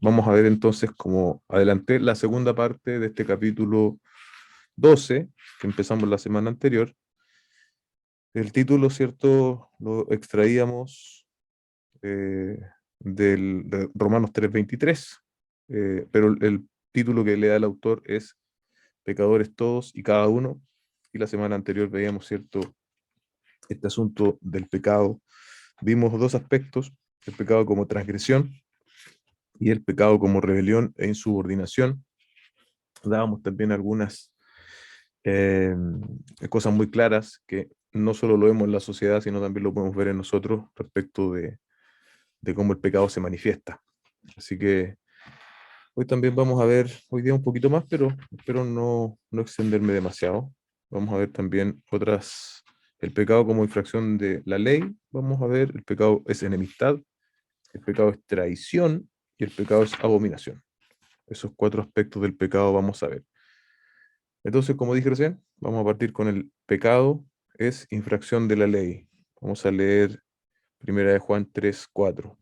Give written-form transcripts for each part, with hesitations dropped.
Vamos a ver entonces, como adelanté, la segunda parte de este capítulo 12 que empezamos la semana anterior. El título, ¿cierto? Lo extraíamos eh, de Romanos 3:23, pero el título que le da el autor es Pecadores todos y cada uno. Y la semana anterior veíamos, ¿cierto?, este asunto del pecado. Vimos dos aspectos: el pecado como transgresión y el pecado como rebelión e insubordinación. Dábamos también algunas eh, cosas muy claras que no solo lo vemos en la sociedad, sino también lo podemos ver en nosotros respecto de cómo el pecado se manifiesta. Así que hoy también vamos a ver, hoy día un poquito más, pero espero no extenderme demasiado. Vamos a ver también el pecado como infracción de la ley. Vamos a ver, el pecado es enemistad, el pecado es traición y el pecado es abominación. Esos cuatro aspectos del pecado vamos a ver. Entonces, como dije recién, vamos a partir con el pecado es infracción de la ley. Vamos a leer Primera de Juan 3:4.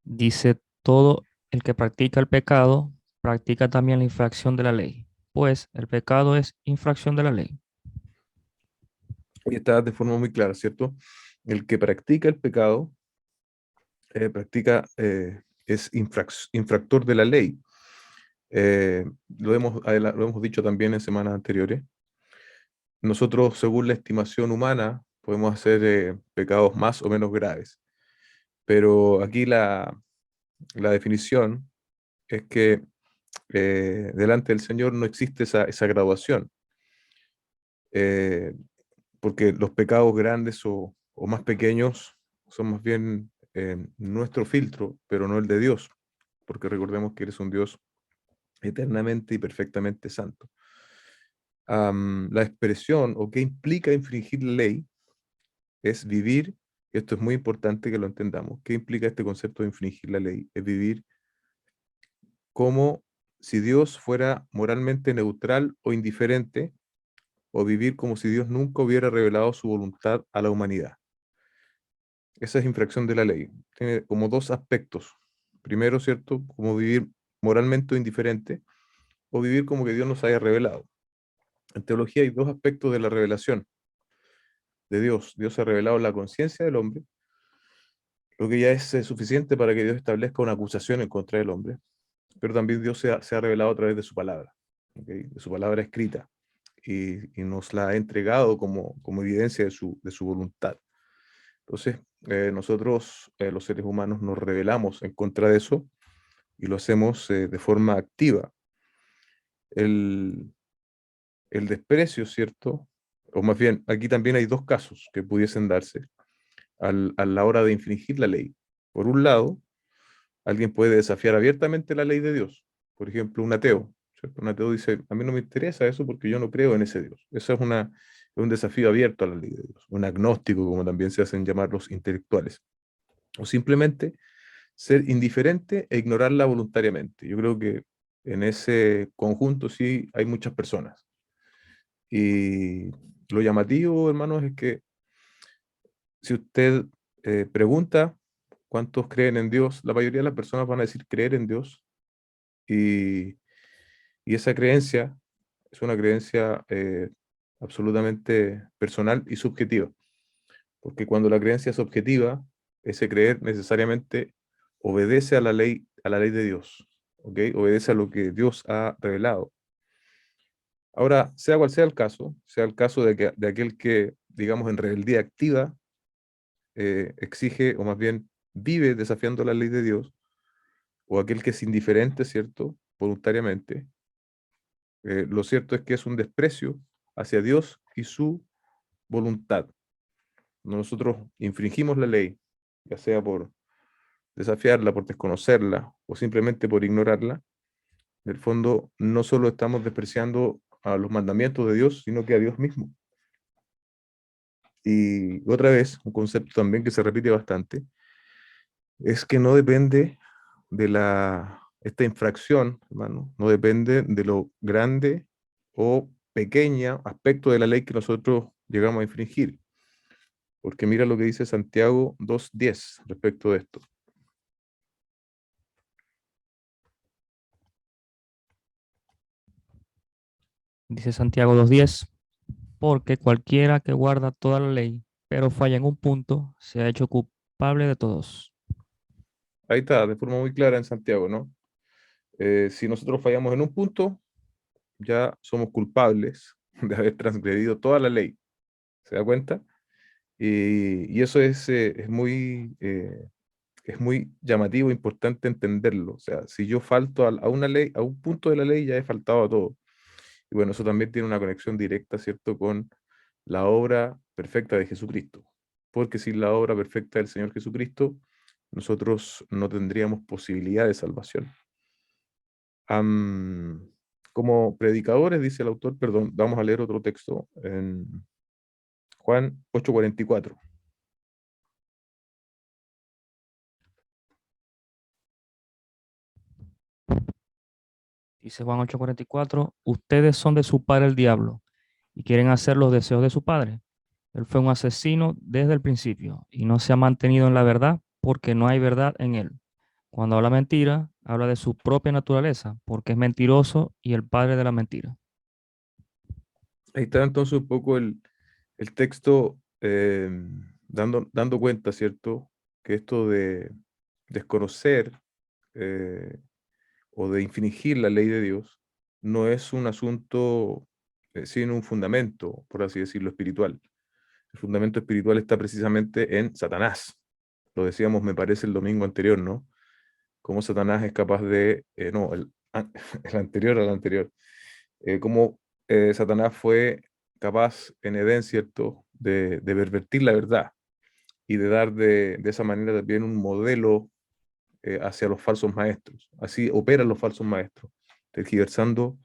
Dice, todo el que practica el pecado, practica también la infracción de la ley, pues el pecado es infracción de la ley. Y está de forma muy clara, ¿cierto? El que practica el pecado, es infractor de la ley. Lo hemos dicho también en semanas anteriores. Nosotros, según la estimación humana, podemos hacer pecados más o menos graves. Pero aquí la definición es que delante del Señor no existe esa graduación, eh, porque los pecados grandes o más pequeños son más bien nuestro filtro, pero no el de Dios, porque recordemos que eres un Dios eternamente y perfectamente santo. La expresión o qué implica infringir la ley es vivir, esto es muy importante que lo entendamos, qué implica este concepto de infringir la ley, es vivir como si Dios fuera moralmente neutral o indiferente, o vivir como si Dios nunca hubiera revelado su voluntad a la humanidad. Esa es infracción de la ley. Tiene como dos aspectos. Primero, ¿cierto? Como vivir moralmente indiferente o vivir como que Dios nos haya revelado. En teología hay dos aspectos de la revelación de Dios. Dios ha revelado la conciencia del hombre, lo que ya es suficiente para que Dios establezca una acusación en contra del hombre, pero también Dios se ha revelado a través de su palabra, ¿ok? De su palabra escrita, y nos la ha entregado como evidencia de su voluntad. Entonces, nosotros, los seres humanos, nos rebelamos en contra de eso y lo hacemos de forma activa. El, el desprecio, ¿cierto? O más bien, aquí también hay dos casos que pudiesen darse a la hora de infringir la ley. Por un lado, alguien puede desafiar abiertamente la ley de Dios. Por ejemplo, un ateo, ¿cierto? Un ateo dice, a mí no me interesa eso porque yo no creo en ese Dios. Eso es un desafío abierto a la ley de Dios. Un agnóstico, como también se hacen llamar los intelectuales. O simplemente ser indiferente e ignorarla voluntariamente. Yo creo que en ese conjunto sí hay muchas personas. Y lo llamativo, hermanos, es que si usted pregunta cuántos creen en Dios, la mayoría de las personas van a decir creer en Dios, y, y esa creencia es una creencia absolutamente personal y subjetiva, porque cuando la creencia es objetiva, ese creer necesariamente obedece a la ley de Dios, ¿ok? Obedece a lo que Dios ha revelado. Ahora, sea cual sea el caso de aquel que, digamos, en rebeldía activa, exige, o más bien vive desafiando la ley de Dios, o aquel que es indiferente, ¿cierto? Voluntariamente, lo cierto es que es un desprecio hacia Dios y su voluntad. Nosotros infringimos la ley, ya sea por desafiarla, por desconocerla o simplemente por ignorarla. En el fondo, no solo estamos despreciando a los mandamientos de Dios, sino que a Dios mismo. Y otra vez, un concepto también que se repite bastante, es que no depende esta infracción, hermano, no depende de lo grande o pequeña aspecto de la ley que nosotros llegamos a infringir. porque mira lo que dice Santiago 2:10 respecto de esto. Dice Santiago 2:10, porque cualquiera que guarda toda la ley, pero falla en un punto, se ha hecho culpable de todos. Ahí está, de forma muy clara en Santiago, ¿no? Si nosotros fallamos en un punto, ya somos culpables de haber transgredido toda la ley. ¿Se da cuenta? Y eso es muy llamativo, importante entenderlo. O sea, si yo falto a una ley, a un punto de la ley, ya he faltado a todo. Y bueno, eso también tiene una conexión directa, ¿cierto?, con la obra perfecta de Jesucristo. Porque sin la obra perfecta del Señor Jesucristo, nosotros no tendríamos posibilidad de salvación. Am, Como predicadores, dice el autor, perdón, vamos a leer otro texto en Juan 8:44. Dice Juan 8:44, ustedes son de su padre el diablo y quieren hacer los deseos de su padre. Él fue un asesino desde el principio y no se ha mantenido en la verdad porque no hay verdad en él. Cuando habla mentira, habla de su propia naturaleza porque es mentiroso y el padre de la mentira. Ahí está entonces un poco el texto dando cuenta, ¿cierto? Que esto de desconocer eh, o de infringir la ley de Dios no es un asunto sin un fundamento, por así decirlo, espiritual. El fundamento espiritual está precisamente en Satanás. Lo decíamos, me parece, el domingo anterior, ¿no? Cómo Satanás es capaz de, no, el anterior al anterior, cómo Satanás fue capaz en Edén, ¿cierto?, de pervertir la verdad y de dar de esa manera también un modelo hacia los falsos maestros. Así operan los falsos maestros, tergiversando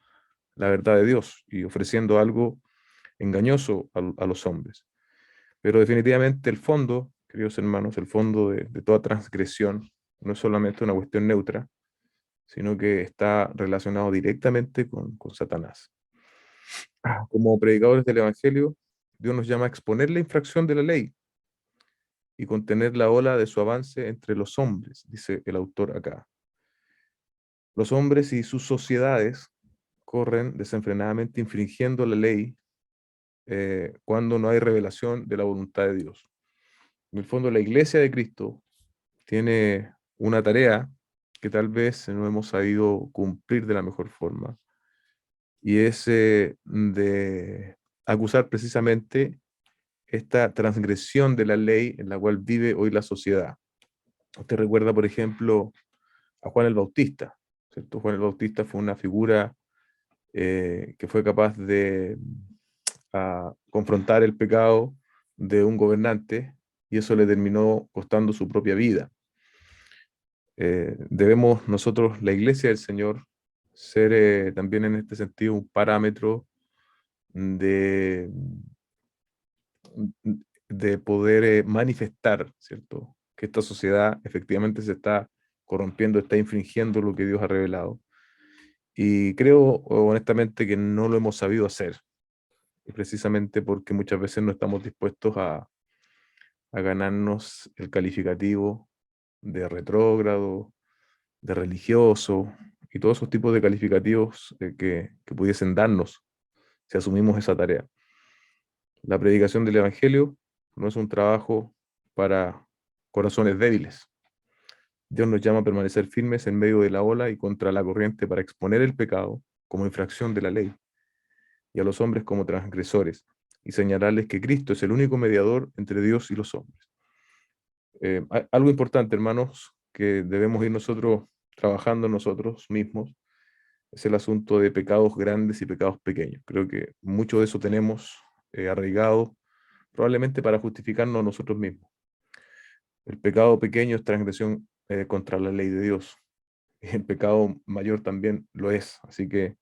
la verdad de Dios y ofreciendo algo engañoso a los hombres. Pero definitivamente el fondo, queridos hermanos, el fondo de toda transgresión no es solamente una cuestión neutra, sino que está relacionado directamente con Satanás. Como predicadores del Evangelio, Dios nos llama a exponer la infracción de la ley y contener la ola de su avance entre los hombres, dice el autor acá. Los hombres y sus sociedades corren desenfrenadamente infringiendo la ley cuando no hay revelación de la voluntad de Dios. En el fondo, la iglesia de Cristo tiene una tarea que tal vez no hemos sabido cumplir de la mejor forma, y es de acusar precisamente esta transgresión de la ley en la cual vive hoy la sociedad. Usted recuerda, por ejemplo, a Juan el Bautista, ¿cierto? Juan el Bautista fue una figura que fue capaz de confrontar el pecado de un gobernante y eso le terminó costando su propia vida. Debemos nosotros, la Iglesia del Señor, ser también en este sentido un parámetro de, de poder manifestar, ¿cierto?, que esta sociedad efectivamente se está corrompiendo, está infringiendo lo que Dios ha revelado. Y creo honestamente que no lo hemos sabido hacer, y precisamente porque muchas veces no estamos dispuestos a ganarnos el calificativo de retrógrado, de religioso, y todos esos tipos de calificativos que pudiesen darnos si asumimos esa tarea. La predicación del Evangelio no es un trabajo para corazones débiles. Dios nos llama a permanecer firmes en medio de la ola y contra la corriente para exponer el pecado como infracción de la ley y a los hombres como transgresores y señalarles que Cristo es el único mediador entre Dios y los hombres. Algo importante, hermanos, que debemos ir nosotros trabajando nosotros mismos, es el asunto de pecados grandes y pecados pequeños. Creo que mucho de eso tenemos arraigado, probablemente para justificarnos a nosotros mismos. El pecado pequeño es transgresión contra la ley de Dios. El pecado mayor también lo es. Así que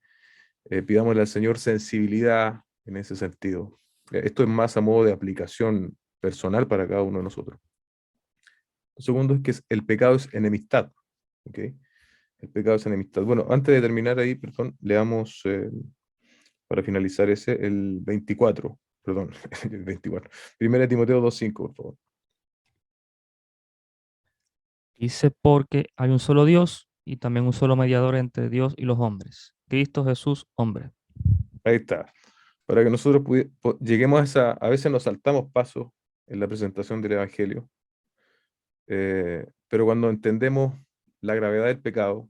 pidámosle al Señor sensibilidad en ese sentido. Esto es más a modo de aplicación personal para cada uno de nosotros. Lo segundo es que el pecado es enemistad. ¿Ok? El pecado es enemistad. Bueno, antes de terminar ahí, perdón, leamos para finalizar ese, el 24. perdón, 24. Primera de Timoteo 2:5, por favor. Dice, porque hay un solo Dios y también un solo mediador entre Dios y los hombres, Cristo Jesús, hombre. Ahí está. Para que nosotros lleguemos a veces nos saltamos pasos en la presentación del Evangelio, pero cuando entendemos la gravedad del pecado,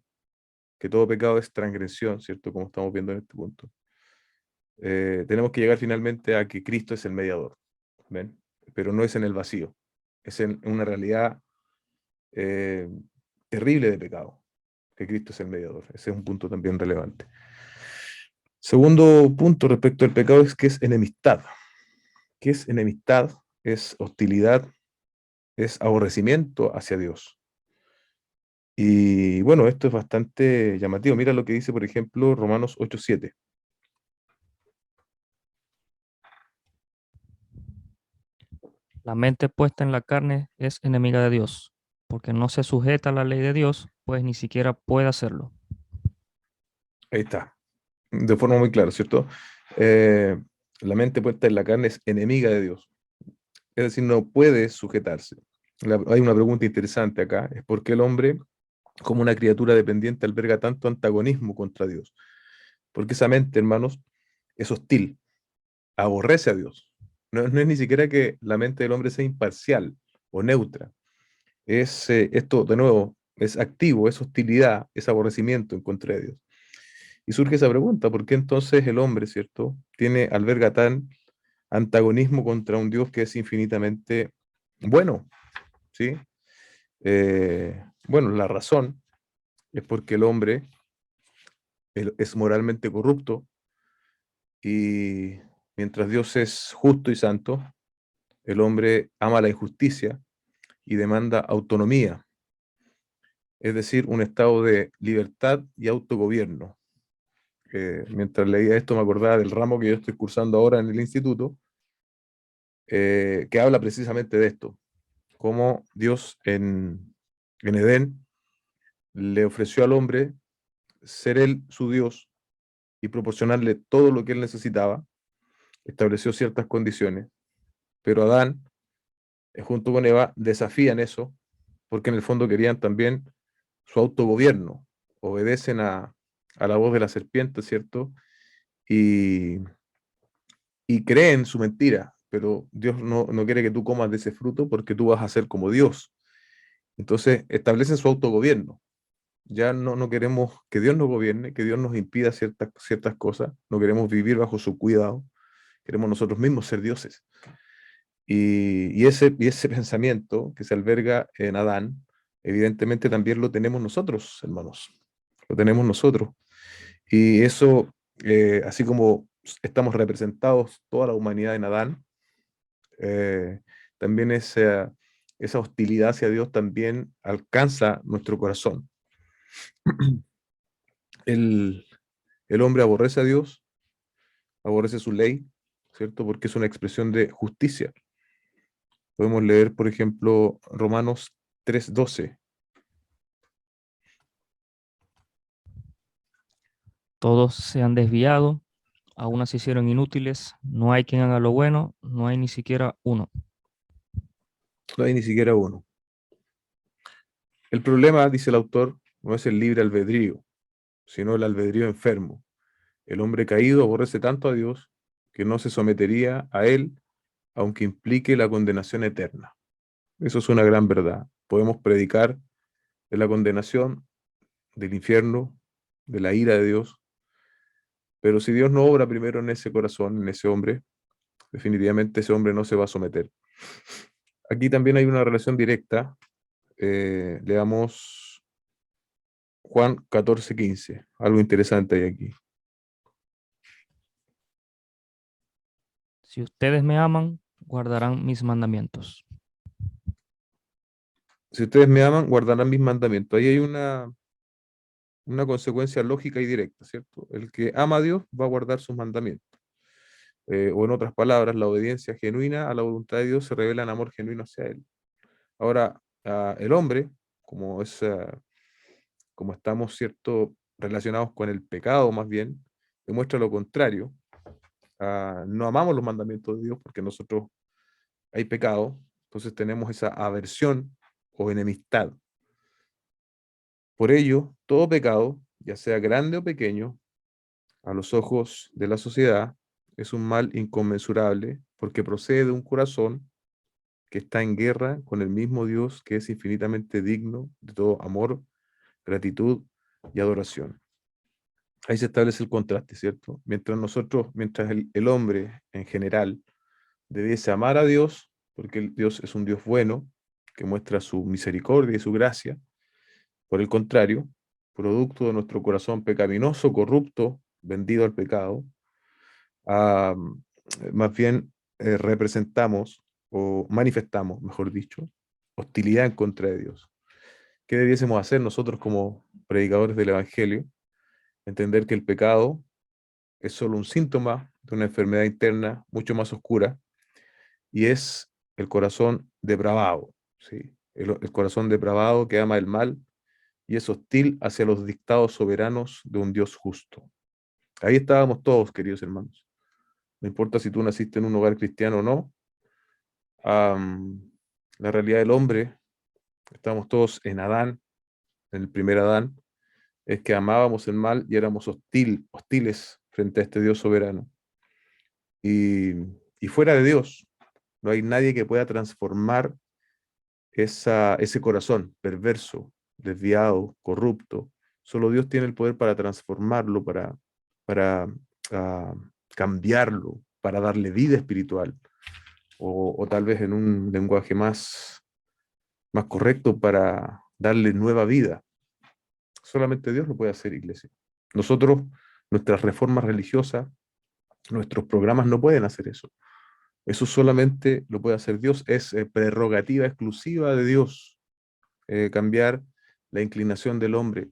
que todo pecado es transgresión, ¿cierto? Como estamos viendo en este punto, tenemos que llegar finalmente a que Cristo es el mediador, ¿ven? Pero no es en el vacío, es en una realidad eh, terrible de pecado, que Cristo es el mediador. Ese es un punto también relevante. Segundo punto respecto al pecado es que es enemistad. ¿Qué es enemistad? Es hostilidad, es aborrecimiento hacia Dios. Y bueno, esto es bastante llamativo. Mira lo que dice, por ejemplo, Romanos 8:7. La mente puesta en la carne es enemiga de Dios, porque no se sujeta a la ley de Dios, pues ni siquiera puede hacerlo. Ahí está, de forma muy clara, ¿cierto? Eh, la mente puesta en la carne es enemiga de Dios, es decir, no puede sujetarse. Hay una pregunta interesante acá, es por qué el hombre, como una criatura dependiente, alberga tanto antagonismo contra Dios. Porque esa mente, hermanos, es hostil, aborrece a Dios. No es ni siquiera que la mente del hombre sea imparcial o neutra. Es esto, de nuevo, es activo, es hostilidad, es aborrecimiento en contra de Dios. Y surge esa pregunta, ¿por qué entonces el hombre, ¿cierto?, alberga tan antagonismo contra un Dios que es infinitamente bueno, ¿sí? Bueno, la razón es porque el hombre es moralmente corrupto y mientras Dios es justo y santo, el hombre ama la injusticia y demanda autonomía, es decir, un estado de libertad y autogobierno. Mientras leía esto me acordaba del ramo que yo estoy cursando ahora en el instituto, que habla precisamente de esto, cómo Dios en Edén le ofreció al hombre ser él su Dios y proporcionarle todo lo que él necesitaba, estableció ciertas condiciones, pero Adán, junto con Eva, desafían eso, porque en el fondo querían también su autogobierno, obedecen a la voz de la serpiente, ¿cierto? Y, y creen su mentira, pero Dios no quiere que tú comas de ese fruto porque tú vas a ser como Dios. Entonces establecen su autogobierno. Ya no queremos que Dios nos gobierne, que Dios nos impida ciertas cosas, no queremos vivir bajo su cuidado, queremos nosotros mismos ser dioses. Y ese pensamiento que se alberga en Adán, evidentemente también lo tenemos nosotros, hermanos, lo tenemos nosotros. Y eso, así como estamos representados toda la humanidad en Adán, eh, también esa hostilidad hacia Dios también alcanza nuestro corazón. El, el hombre aborrece a Dios, aborrece su ley, ¿cierto? Porque es una expresión de justicia. Podemos leer, por ejemplo, Romanos 3:12. Todos se han desviado, a unas se hicieron inútiles, no hay quien haga lo bueno, no hay ni siquiera uno. No hay ni siquiera uno. El problema, dice el autor, no es el libre albedrío, sino el albedrío enfermo. El hombre caído aborrece tanto a Dios que no se sometería a él, aunque implique la condenación eterna. Eso es una gran verdad. Podemos predicar de la condenación, del infierno, de la ira de Dios, pero si Dios no obra primero en ese corazón, en ese hombre, definitivamente ese hombre no se va a someter. Aquí también hay una relación directa. Leamos Juan 14:15. Algo interesante hay aquí. Si ustedes me aman, guardarán mis mandamientos. Si ustedes me aman, guardarán mis mandamientos. Ahí hay una consecuencia lógica y directa, ¿cierto? El que ama a Dios va a guardar sus mandamientos. O en otras palabras, la obediencia genuina a la voluntad de Dios se revela en amor genuino hacia Él. Ahora, el hombre, como es, como estamos, ¿cierto?, relacionados con el pecado más bien, demuestra lo contrario, no amamos los mandamientos de Dios porque nosotros hay pecado, entonces tenemos esa aversión o enemistad. Por ello, todo pecado, ya sea grande o pequeño, a los ojos de la sociedad, es un mal inconmensurable porque procede de un corazón que está en guerra con el mismo Dios que es infinitamente digno de todo amor, gratitud y adoración. Ahí se establece el contraste, ¿cierto? Mientras el hombre en general debiese amar a Dios, porque Dios es un Dios bueno, que muestra su misericordia y su gracia, por el contrario, producto de nuestro corazón pecaminoso, corrupto, vendido al pecado, ah, más bien representamos o manifestamos, mejor dicho, hostilidad en contra de Dios. ¿Qué debiésemos hacer nosotros como predicadores del Evangelio? Entender que el pecado es solo un síntoma de una enfermedad interna mucho más oscura y es el corazón depravado, ¿sí? El corazón depravado que ama el mal y es hostil hacia los dictados soberanos de un Dios justo. Ahí estábamos todos, queridos hermanos. No importa si tú naciste en un hogar cristiano o no, am, la realidad del hombre, estamos todos en Adán, en el primer Adán, es que amábamos el mal y éramos hostiles frente a este Dios soberano. Y, y fuera de Dios, no hay nadie que pueda transformar ese corazón perverso, desviado, corrupto. Solo Dios tiene el poder para transformarlo, para ah, cambiarlo, para darle vida espiritual, o tal vez en un lenguaje más correcto, para darle nueva vida. Solamente Dios lo puede hacer, iglesia. Nosotros, nuestras reformas religiosas, nuestros programas no pueden hacer eso. Eso solamente lo puede hacer Dios. Es prerrogativa exclusiva de Dios cambiar la inclinación del hombre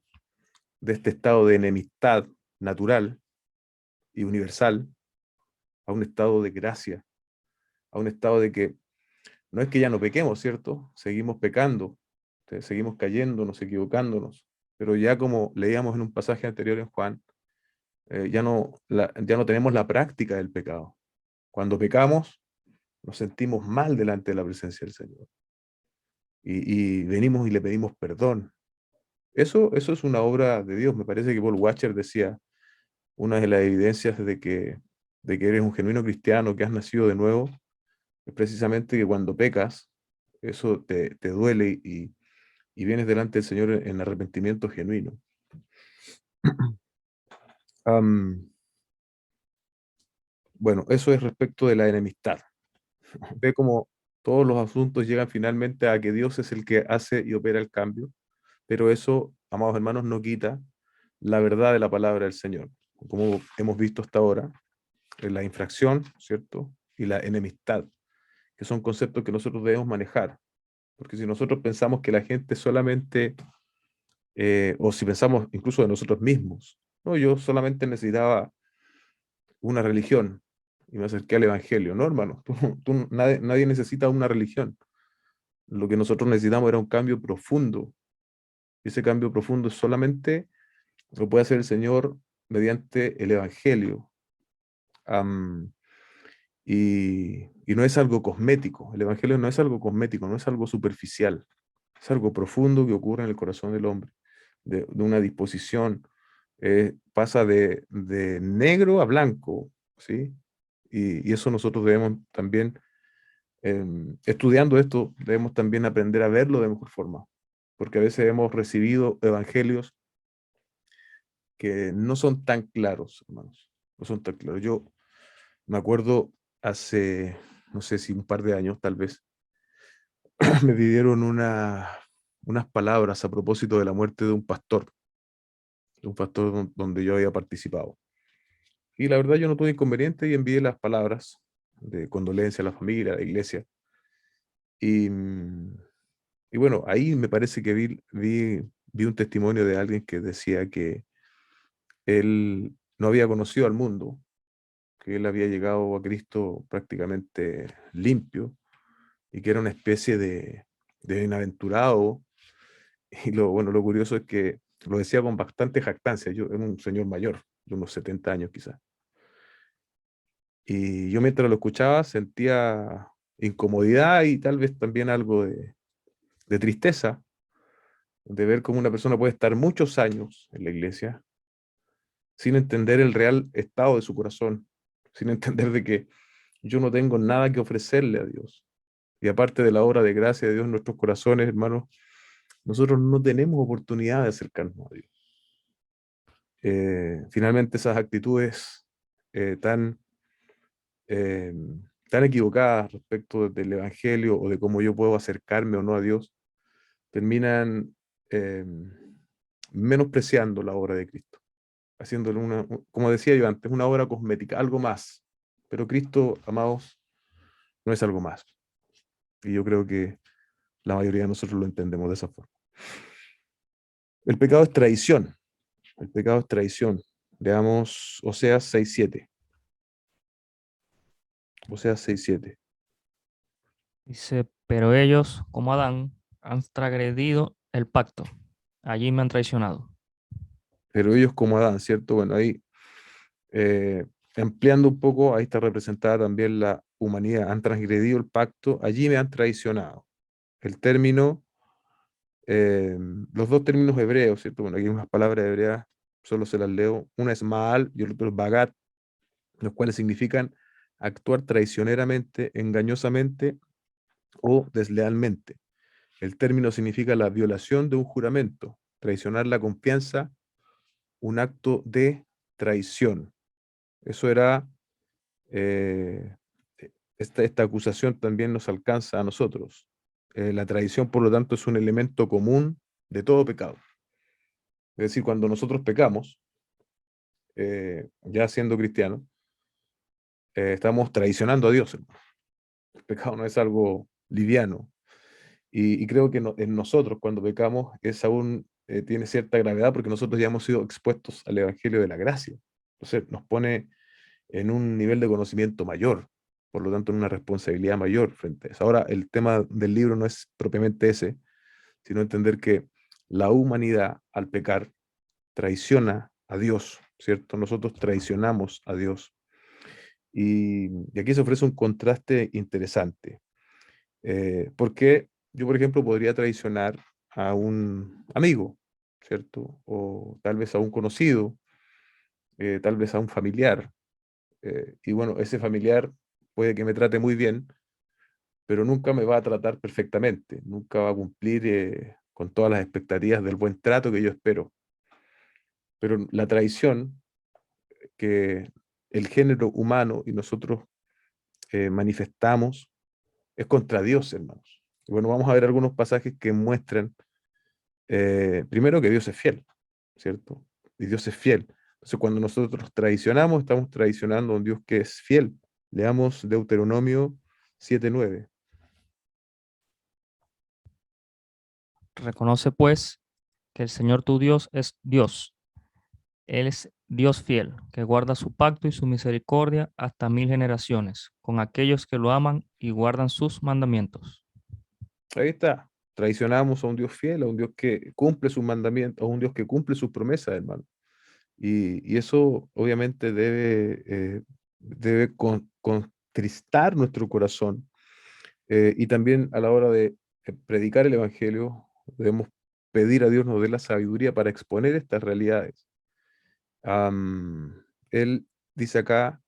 de este estado de enemistad natural y universal a un estado de gracia, a un estado de que no es que ya no pequemos, ¿cierto? Seguimos pecando, seguimos cayéndonos, equivocándonos, pero ya como leíamos en un pasaje anterior en Juan, ya no tenemos la práctica del pecado. Cuando pecamos, nos sentimos mal delante de la presencia del Señor y venimos y le pedimos perdón. Eso es una obra de Dios. Me parece que Paul Washer decía, una de las evidencias de que eres un genuino cristiano, que has nacido de nuevo, es precisamente que cuando pecas, eso te duele y vienes delante del Señor en arrepentimiento genuino. Am, bueno, eso es respecto de la enemistad. Ve cómo todos los asuntos llegan finalmente a que Dios es el que hace y opera el cambio, pero eso, amados hermanos, no quita la verdad de la palabra del Señor. Como hemos visto hasta ahora, la infracción, ¿cierto? Y la enemistad, que son conceptos que nosotros debemos manejar. Porque si nosotros pensamos que la gente solamente, o si pensamos incluso de nosotros mismos, no, yo solamente necesitaba una religión y me acerqué al Evangelio. No, hermano, nadie necesita una religión. Lo que nosotros necesitamos era un cambio profundo. Y ese cambio profundo solamente lo puede hacer el Señor mediante el Evangelio. Am, y no es algo cosmético. El Evangelio no es algo cosmético, no es algo superficial. Es algo profundo que ocurre en el corazón del hombre, de una disposición. Pasa de negro a blanco, ¿sí? Y eso nosotros debemos también, estudiando esto, debemos también aprender a verlo de mejor forma. Porque a veces hemos recibido evangelios que no son tan claros, hermanos. No son tan claros. Yo me acuerdo hace, no sé si un par de años, tal vez, me pidieron unas palabras a propósito de la muerte de un pastor donde yo había participado. Y la verdad yo no tuve inconveniente y envié las palabras de condolencia a la familia, a la iglesia. Y, y bueno, ahí me parece que vi un testimonio de alguien que decía que él no había conocido al mundo, que él había llegado a Cristo prácticamente limpio y que era una especie de bienaventurado. Y bueno, lo curioso es que lo decía con bastante jactancia. Yo era un señor mayor, de unos 70 años quizás. Y yo mientras lo escuchaba sentía incomodidad y tal vez también algo de tristeza de ver cómo una persona puede estar muchos años en la iglesia sin entender el real estado de su corazón, sin entender de que yo no tengo nada que ofrecerle a Dios. Y aparte de la obra de gracia de Dios en nuestros corazones, hermanos, nosotros no tenemos oportunidad de acercarnos a Dios. Finalmente esas actitudes tan, eh, tan equivocadas respecto del Evangelio o de cómo yo puedo acercarme o no a Dios, terminan eh, menospreciando la obra de Cristo, haciéndole una, como decía yo antes, una obra cosmética, algo más. Pero Cristo, amados, no es algo más. Y yo creo que la mayoría de nosotros lo entendemos de esa forma. El pecado es traición. El pecado es traición. Veamos Oseas 6:7. Oseas 6:7. Dice, pero ellos, como Adán, han transgredido el pacto. Allí me han traicionado. Pero ellos como Adán, ¿cierto? Bueno, ahí eh, ampliando un poco, ahí está representada también la humanidad. Han transgredido el pacto, allí me han traicionado. El término, los dos términos hebreos, ¿cierto? Bueno, aquí hay unas palabras hebreas, solo se las leo. Una es Maal y el otro es Bagat, los cuales significan actuar traicioneramente, engañosamente o deslealmente. El término significa la violación de un juramento, traicionar la confianza, un acto de traición. Eso era, eh, esta acusación también nos alcanza a nosotros. La traición, por lo tanto, es un elemento común de todo pecado. Es decir, cuando nosotros pecamos, ya siendo cristianos, estamos traicionando a Dios, hermano. El pecado no es algo liviano. Y creo que en nosotros, cuando pecamos, es aún, tiene cierta gravedad porque nosotros ya hemos sido expuestos al Evangelio de la gracia. Entonces nos pone en un nivel de conocimiento mayor, por lo tanto en una responsabilidad mayor frente a eso. Ahora, el tema del libro no es propiamente ese, sino entender que la humanidad al pecar traiciona a Dios, ¿cierto? Nosotros traicionamos a Dios. Y aquí se ofrece un contraste interesante, porque yo, por ejemplo, podría traicionar a un amigo, ¿cierto? O tal vez a un conocido, tal vez a un familiar. Y bueno, ese familiar puede que me trate muy bien, pero nunca me va a tratar perfectamente, nunca va a cumplir con todas las expectativas del buen trato que yo espero. Pero la traición que el género humano y nosotros manifestamos es contra Dios, hermanos. Y bueno, vamos a ver algunos pasajes que muestran, primero, que Dios es fiel, ¿cierto? Y Dios es fiel. Entonces, cuando nosotros traicionamos, estamos traicionando a un Dios que es fiel. Leamos Deuteronomio 7:9. Reconoce pues que el Señor tu Dios es Dios. Él es Dios fiel, que guarda su pacto y su misericordia hasta 1000 generaciones, con aquellos que lo aman y guardan sus mandamientos. Ahí está. Traicionamos a un Dios fiel, a un Dios que cumple sus mandamientos, a un Dios que cumple sus promesas, hermano. Y eso obviamente debe contristar nuestro corazón. Y también a la hora de predicar el Evangelio, debemos pedir a Dios nos dé la sabiduría para exponer estas realidades. Él dice acá,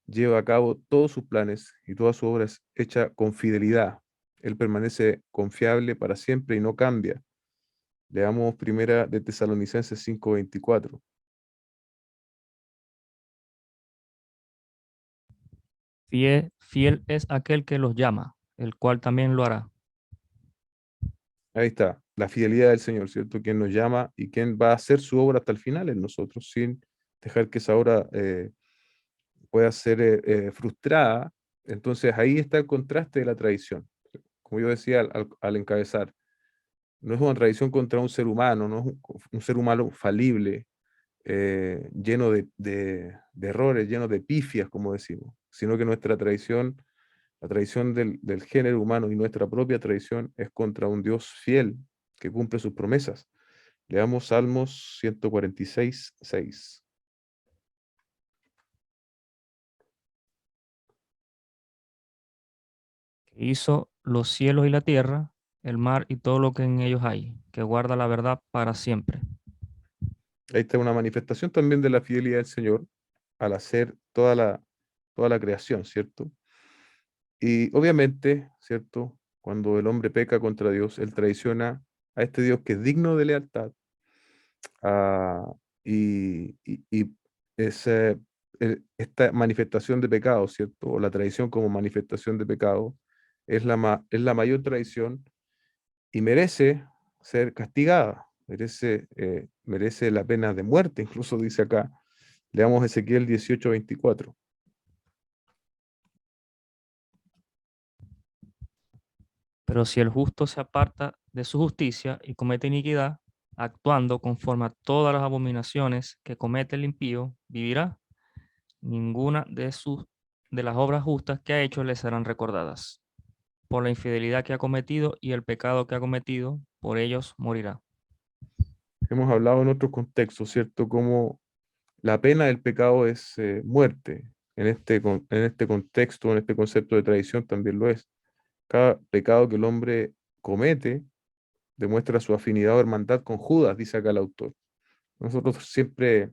lleva a cabo todos sus planes y todas sus obras hecha con fidelidad. Él permanece confiable para siempre y no cambia. Leamos primera de Tesalonicenses 5:24. Fiel, fiel es aquel que los llama, el cual también lo hará. Ahí está, la fidelidad del Señor, ¿cierto? Quien nos llama y quien va a hacer su obra hasta el final en nosotros, sin dejar que esa obra pueda ser frustrada. Entonces ahí está el contraste de la tradición. Como yo decía al encabezar, no es una tradición contra un ser humano, no es un ser humano falible, lleno de errores, lleno de pifias, como decimos, sino que nuestra tradición, la tradición del género humano y nuestra propia tradición es contra un Dios fiel que cumple sus promesas. Leamos Salmos 146:6. que hizo los cielos y la tierra, el mar y todo lo que en ellos hay, que guarda la verdad para siempre. Ahí está una manifestación también de la fidelidad del Señor al hacer toda la creación, ¿cierto? Y obviamente, ¿cierto? Cuando el hombre peca contra Dios, él traiciona a este Dios que es digno de lealtad. ah, y esta manifestación de pecado, ¿cierto? O la traición como manifestación de pecado es la mayor traición y merece ser castigada, merece la pena de muerte, incluso dice acá. Leamos Ezequiel 18:24. Pero si el justo se aparta de su justicia y comete iniquidad, actuando conforme a todas las abominaciones que comete el impío, vivirá. Ninguna de las obras justas que ha hecho le serán recordadas. Por la infidelidad que ha cometido y el pecado que ha cometido, por ellos morirá. Hemos hablado en otros contextos, ¿cierto? Como la pena del pecado es muerte. En este contexto, en este concepto de traición también lo es. Cada pecado que el hombre comete demuestra su afinidad o hermandad con Judas, dice acá el autor. Nosotros siempre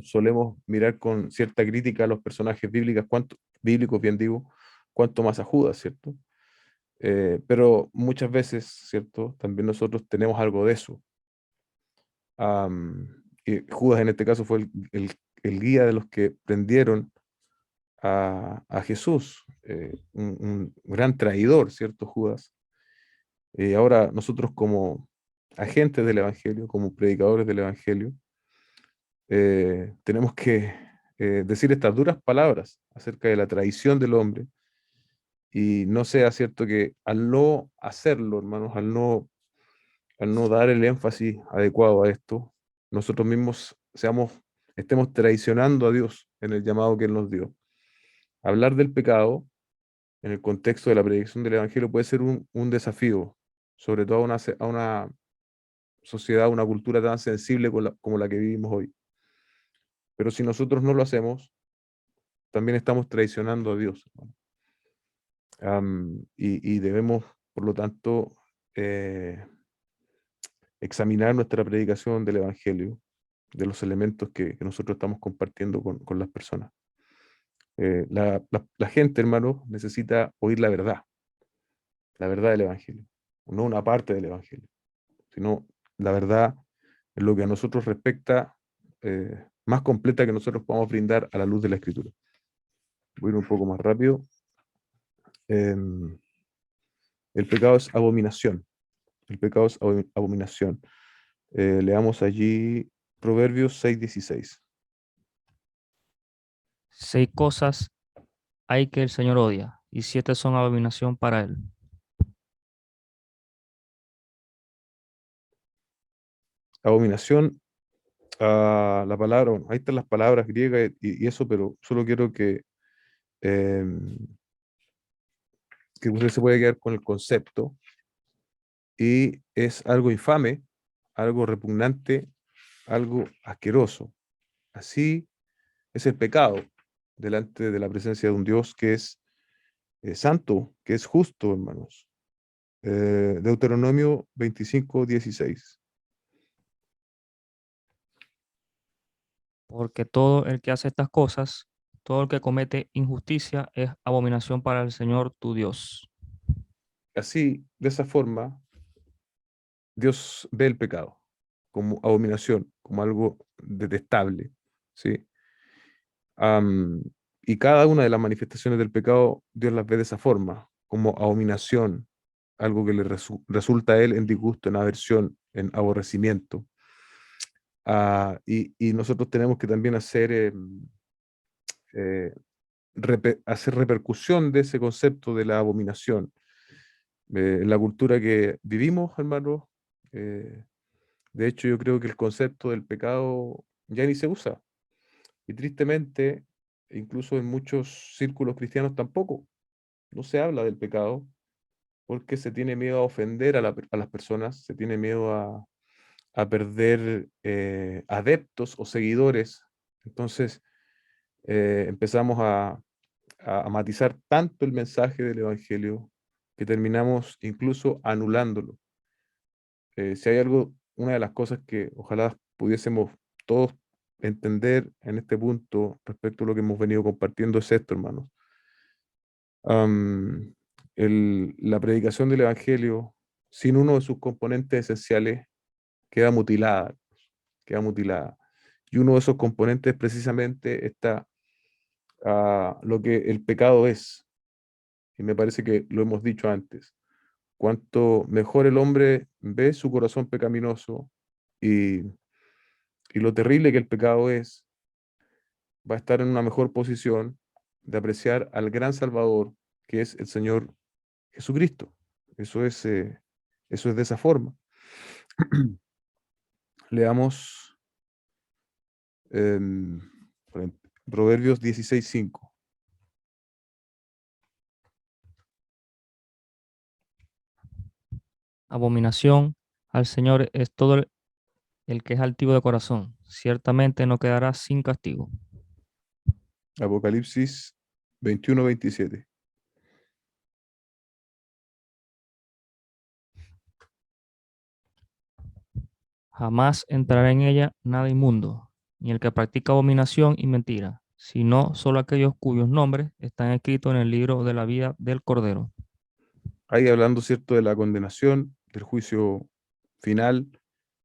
solemos mirar con cierta crítica a los personajes bíblicos, bien digo, cuanto más a Judas, ¿cierto? Pero muchas veces, ¿cierto? También nosotros tenemos algo de eso. Y Judas en este caso fue el guía de los que prendieron a Jesús, un gran traidor, ¿cierto? Judas. Y ahora nosotros como agentes del Evangelio, como predicadores del Evangelio, tenemos que decir estas duras palabras acerca de la traición del hombre y no sea cierto que al no hacerlo, hermanos, al no dar el énfasis adecuado a esto, nosotros mismos estemos traicionando a Dios en el llamado que Él nos dio. Hablar del pecado en el contexto de la predicación del Evangelio puede ser un desafío, sobre todo a una sociedad, una cultura tan sensible como la que vivimos hoy. Pero si nosotros no lo hacemos, también estamos traicionando a Dios, hermano. Y debemos, por lo tanto, eh, examinar nuestra predicación del Evangelio, de los elementos que nosotros estamos compartiendo con las personas. La gente, hermano, necesita oír la verdad del Evangelio, no una parte del Evangelio, sino la verdad en lo que a nosotros respecta, más completa que nosotros podamos brindar a la luz de la Escritura. Voy a ir un poco más rápido. Em, el pecado es abominación. El pecado es abominación. Leamos allí Proverbios 6:16. 6 cosas hay que el Señor odia, y 7 son abominación para él. Abominación, la palabra, bueno, ahí están las palabras griegas y eso, pero solo quiero em, que usted se pueda quedar con el concepto. Y es algo infame, algo repugnante, algo asqueroso. Así es el pecado delante de la presencia de un Dios que es santo, que es justo, hermanos. Deuteronomio 25:16. Porque todo el que hace estas cosas, todo el que comete injusticia, es abominación para el Señor tu Dios. Así, de esa forma, Dios ve el pecado como abominación, como algo detestable, ¿sí? Am, y cada una de las manifestaciones del pecado, Dios las ve de esa forma, como abominación, algo que le resulta a Él en disgusto, en aversión, en aborrecimiento. Y nosotros tenemos que también eh, hacer repercusión de ese concepto de la abominación. En la cultura que vivimos, hermanos, eh, de hecho yo creo que el concepto del pecado ya ni se usa. Y tristemente, incluso en muchos círculos cristianos tampoco, no se habla del pecado porque se tiene miedo a ofender a las personas, se tiene miedo a perder adeptos o seguidores. Entonces empezamos a matizar tanto el mensaje del Evangelio que terminamos incluso anulándolo. Si hay algo, una de las cosas que ojalá pudiésemos todos entender en este punto respecto a lo que hemos venido compartiendo es esto, hermanos. Am, la predicación del Evangelio, sin uno de sus componentes esenciales, queda mutilada, queda mutilada. Y uno de esos componentes precisamente está lo que el pecado es. Y me parece que lo hemos dicho antes. Cuanto mejor el hombre ve su corazón pecaminoso y, y lo terrible que el pecado es, va a estar en una mejor posición de apreciar al gran Salvador, que es el Señor Jesucristo. Eso es de esa forma. Leamos em, Proverbios 16:5. Abominación al Señor es todo el que es altivo de corazón. Ciertamente no quedará sin castigo. Apocalipsis 21:27. Jamás entrará en ella nada inmundo, ni el que practica abominación y mentira, sino solo aquellos cuyos nombres están escritos en el libro de la vida del Cordero. Ahí hablando, ¿cierto?, de la condenación, del juicio final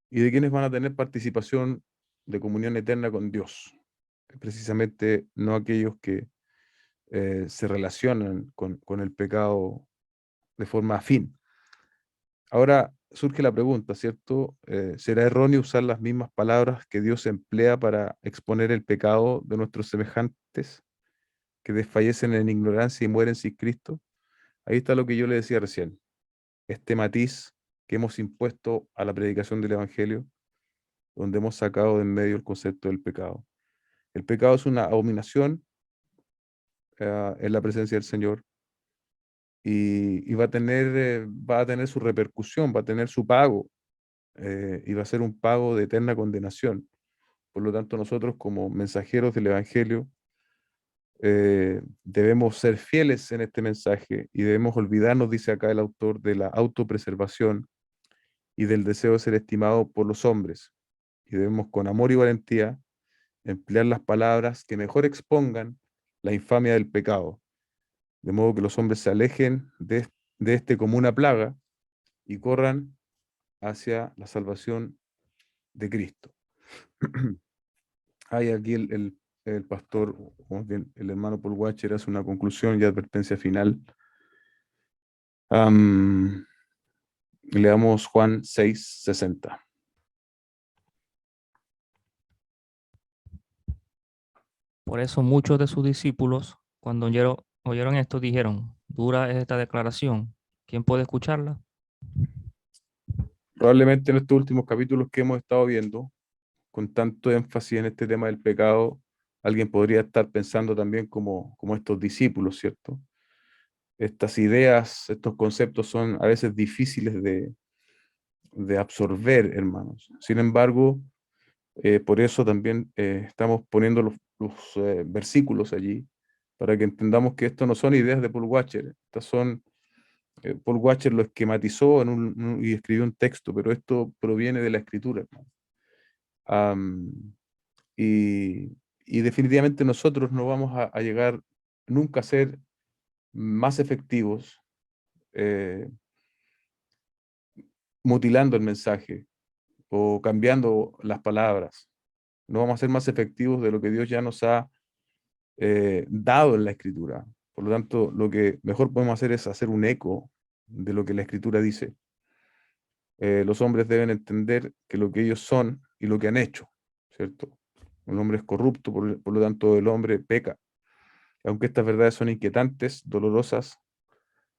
y de quienes van a tener participación de comunión eterna con Dios. Precisamente no aquellos que se relacionan con el pecado de forma afín. Ahora surge la pregunta, ¿cierto? ¿Será erróneo usar las mismas palabras que Dios emplea para exponer el pecado de nuestros semejantes que desfallecen en ignorancia y mueren sin Cristo? Ahí está lo que yo le decía recién, este matiz que hemos impuesto a la predicación del Evangelio, donde hemos sacado de en medio el concepto del pecado. El pecado es una abominación en la presencia del Señor y va a tener su repercusión, va a tener su pago y va a ser un pago de eterna condenación. Por lo tanto, nosotros como mensajeros del Evangelio debemos ser fieles en este mensaje y debemos olvidarnos, dice acá el autor, de la autopreservación y del deseo de ser estimado por los hombres. Y debemos con amor y valentía emplear las palabras que mejor expongan la infamia del pecado, de modo que los hombres se alejen de este como una plaga y corran hacia la salvación de Cristo. Hay aquí el pastor, o más bien el hermano Paul Watcher, hace una conclusión y advertencia final. Leamos Juan 6:60. Por eso muchos de sus discípulos, cuando oyeron esto, dijeron, dura es esta declaración, ¿quién puede escucharla? Probablemente en estos últimos capítulos que hemos estado viendo, con tanto énfasis en este tema del pecado, alguien podría estar pensando también como estos discípulos, ¿cierto? Estas ideas, estos conceptos son a veces difíciles de absorber, hermanos. Sin embargo, por eso también estamos poniendo los versículos allí, para que entendamos que esto no son ideas de Paul Washer, estas son, Paul Washer lo esquematizó y escribió un texto, pero esto proviene de la escritura, hermano. Am, y, y definitivamente nosotros no vamos a llegar nunca a ser más efectivos eh, mutilando el mensaje o cambiando las palabras. No vamos a ser más efectivos de lo que Dios ya nos ha dado en la escritura. Por lo tanto, lo que mejor podemos hacer es hacer un eco de lo que la escritura dice. Los hombres deben entender que lo que ellos son y lo que han hecho, ¿cierto? El hombre es corrupto, por lo tanto el hombre peca. Aunque estas verdades son inquietantes, dolorosas,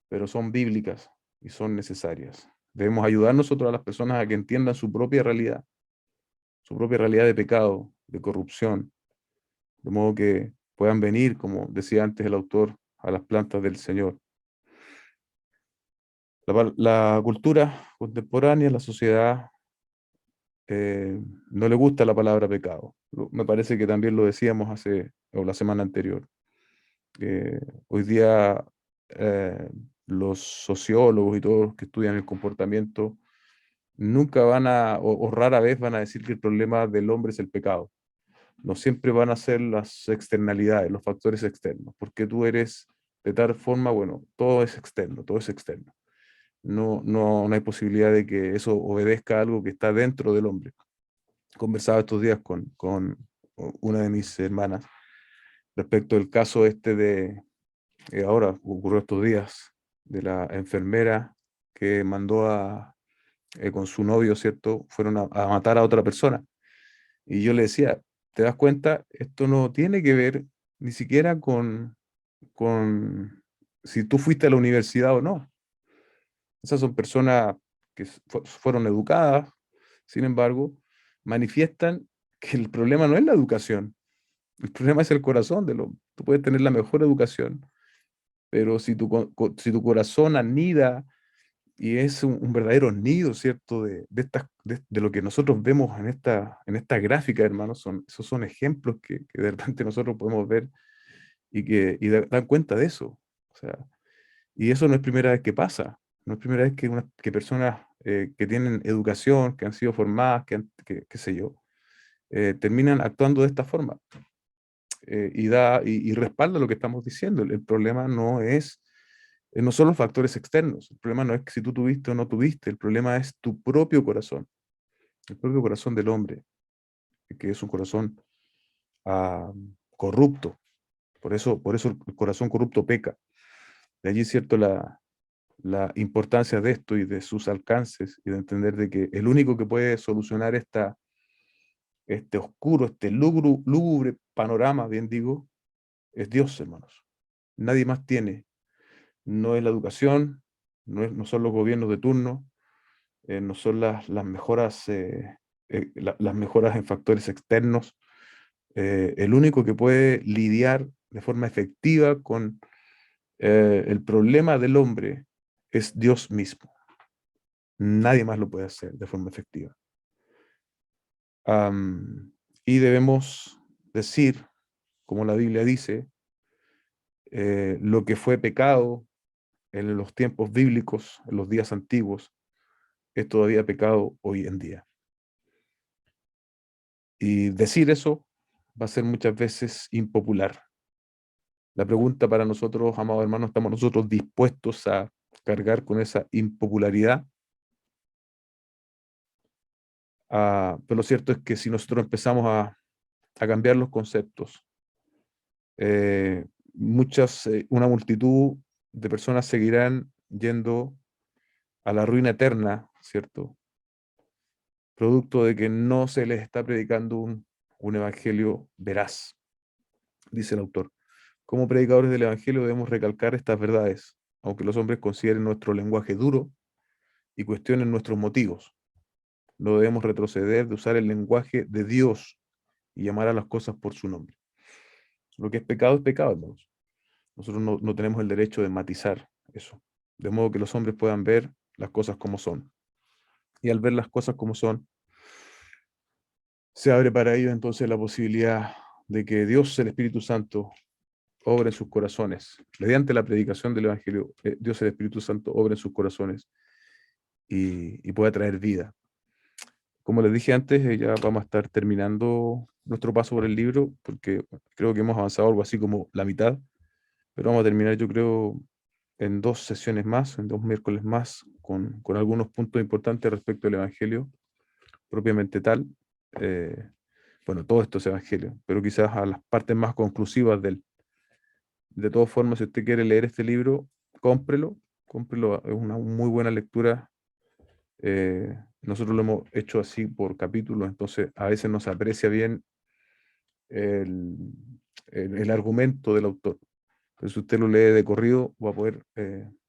pero son bíblicas y son necesarias. Debemos ayudar nosotros a las personas a que entiendan su propia realidad de pecado, de corrupción, de modo que puedan venir, como decía antes el autor, a las plantas del Señor. La cultura contemporánea, la sociedad, no le gusta la palabra pecado. Me parece que también lo decíamos o la semana anterior. Hoy día los sociólogos y todos los que estudian el comportamiento nunca van o rara vez van a decir que el problema del hombre es el pecado. No siempre van a ser las externalidades, los factores externos, porque tú eres de tal forma, bueno, todo es externo, todo es externo. No hay posibilidad de que eso obedezca a algo que está dentro del hombre. Conversaba estos días con una de mis hermanas respecto del caso este ahora ocurrió estos días, de la enfermera que mandó con su novio, ¿cierto? Fueron a matar a otra persona. Y yo le decía, ¿te das cuenta? Esto no tiene que ver ni siquiera con si tú fuiste a la universidad o no. Esas son personas que fueron educadas, sin embargo, manifiestan que el problema no es la educación, el problema es el corazón de lo. Tú puedes tener la mejor educación, pero si tu corazón anida y es un verdadero nido, ¿cierto? De lo que nosotros vemos en esta gráfica, hermanos, esos son ejemplos que de repente nosotros podemos ver dan cuenta de eso. O sea, y eso no es primera vez que pasa. No es primera vez que personas que tienen educación, que han sido formadas, qué sé yo, terminan actuando de esta forma. Y respalda lo que estamos diciendo. El problema no son los factores externos. El problema no es que si tú tuviste o no tuviste. El problema es tu propio corazón. El propio corazón del hombre, que es un corazón ah, corrupto. Por eso el corazón corrupto peca. De allí, cierto, la importancia de esto y de sus alcances y de entender de que el único que puede solucionar este oscuro, este lúgubre panorama, bien digo, es Dios, hermanos. Nadie más tiene. No es la educación, no son los gobiernos de turno, no son las mejoras, las mejoras en factores externos. El único que puede lidiar de forma efectiva con el problema del hombre es Dios mismo. Nadie más lo puede hacer de forma efectiva. Y debemos decir, como la Biblia dice, lo que fue pecado en los tiempos bíblicos, en los días antiguos, es todavía pecado hoy en día. Y decir eso va a ser muchas veces impopular. La pregunta para nosotros, amados hermanos, ¿estamos nosotros dispuestos a cargar con esa impopularidad? Pero lo cierto es que si nosotros empezamos a cambiar los conceptos, una multitud de personas seguirán yendo a la ruina eterna, ¿cierto? Producto de que no se les está predicando un evangelio veraz, dice el autor. Como predicadores del evangelio debemos recalcar estas verdades, aunque los hombres consideren nuestro lenguaje duro y cuestionen nuestros motivos. No debemos retroceder de usar el lenguaje de Dios y llamar a las cosas por su nombre. Lo que es pecado, hermanos. Nosotros no tenemos el derecho de matizar eso, de modo que los hombres puedan ver las cosas como son. Y al ver las cosas como son, se abre para ellos entonces la posibilidad de que Dios, el Espíritu Santo, obre en sus corazones. Mediante la predicación del Evangelio, Dios, el Espíritu Santo, obre en sus corazones y pueda traer vida. Como les dije antes, ya vamos a estar terminando nuestro paso por el libro, porque creo que hemos avanzado algo así como la mitad, pero vamos a terminar, yo creo, en 2 sesiones más, en 2 miércoles más, con algunos puntos importantes respecto al Evangelio propiamente tal. Bueno, todo esto es Evangelio, pero quizás a las partes más conclusivas de él. De todas formas, si usted quiere leer este libro, cómprelo, cómprelo, es una muy buena lectura. Nosotros lo hemos hecho así por capítulos, entonces a veces no se aprecia bien el, el argumento del autor. Pero si usted lo lee de corrido, va a poder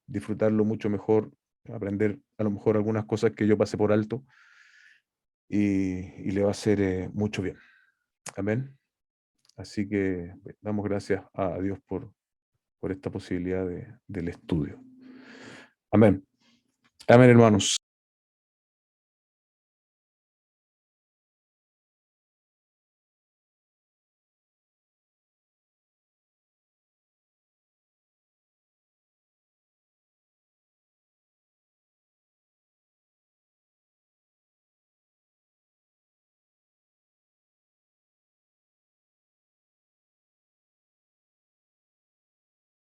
disfrutarlo mucho mejor, aprender a lo mejor algunas cosas que yo pasé por alto y le va a hacer mucho bien. Amén. Así que damos gracias a Dios por esta posibilidad del estudio. Amén. Amén, hermanos.